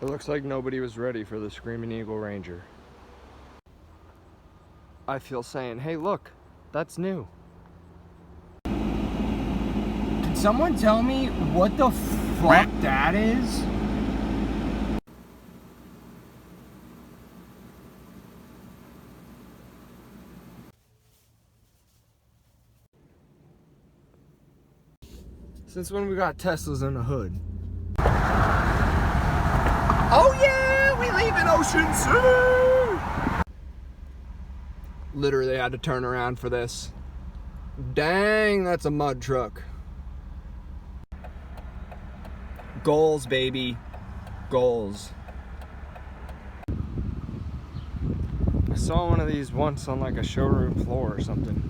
It looks like nobody was ready for the Screaming Eagle Ranger. I feel saying, hey look, that's new. Can someone tell me what the fuck that is? Since when we got Teslas in the hood? Oh yeah, we leave in Ocean City! Literally had to turn around for this. Dang, that's a mud truck. Goals, baby. Goals. I saw one of these once on like a showroom floor or something.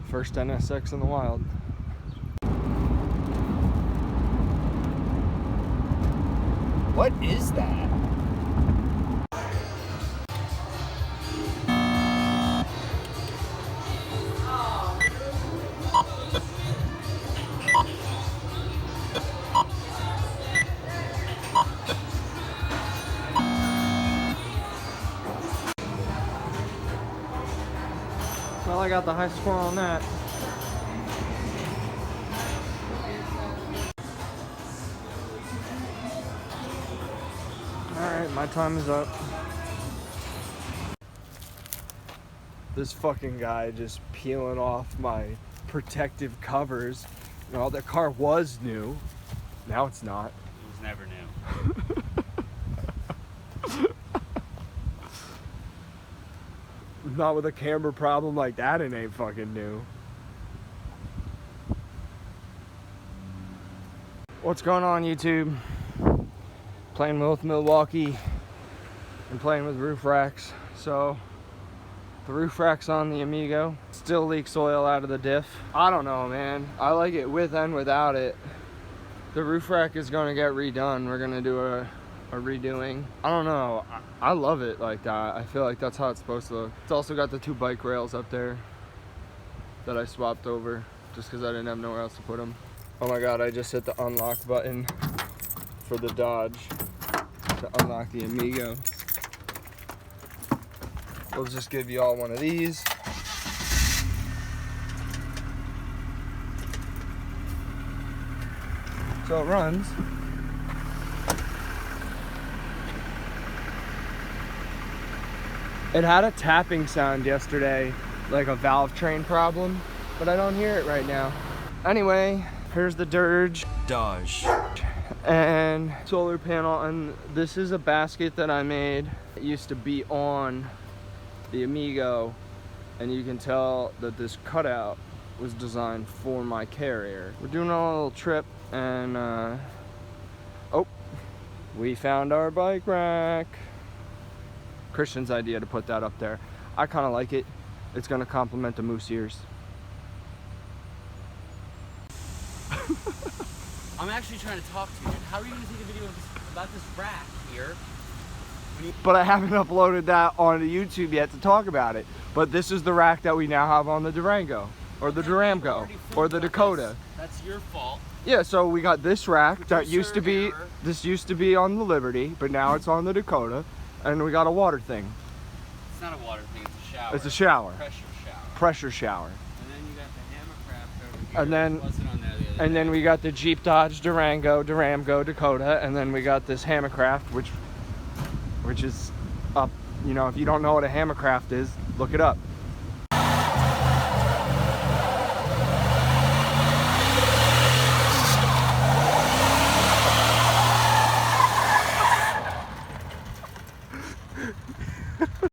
First NSX in the wild. What is that? Well, I got the high score on that. Alright, my time is up. This fucking guy just peeling off my protective covers. You know, the car was new. Now it's not. It was never new. Not with a camera problem like that, it ain't fucking new. What's going on, YouTube? Playing with Milwaukee and playing with roof racks. So the roof rack's on the Amigo. Still leaks oil out of the diff. I don't know, man. I like it with and without it. The roof rack is gonna get redone. We're gonna do a redoing. I don't know. I love it like that. I feel like that's how it's supposed to look. It's also got the 2 bike rails up there that I swapped over just because I didn't have nowhere else to put them. Oh my god, I just hit the unlock button for the Dodge to unlock the Amigo. We'll just give you all one of these. So it runs. It had a tapping sound yesterday, like a valve train problem, but I don't hear it right now. Anyway, here's the Dodge and solar panel, and this is a basket that I made. It used to be on the Amigo, and you can tell that this cutout was designed for my Carrier. We're doing a little trip, and oh, we found our bike rack. Christian's idea to put that up there. I kind of like it. It's gonna complement the moose ears. I'm actually trying to talk to you. How are you going to take a video about this rack here? But I haven't uploaded that onto YouTube yet to talk about it. But this is the rack that we now have on the Durango, or the Durango, or the Dakota. That's your fault. Yeah, so we got this rack that used to be, this used to be on the Liberty, but now it's on the Dakota. And we got a water thing. It's not a water thing, it's a shower. It's a shower. Pressure shower. Pressure shower. And then you got the Hammercraft over here. And then, Wasn't on there the other and day. then we got the Jeep Dodge Durango, Dakota, and then we got this Hammercraft, which is up. You know, if you don't know what a Hammercraft is, look it up.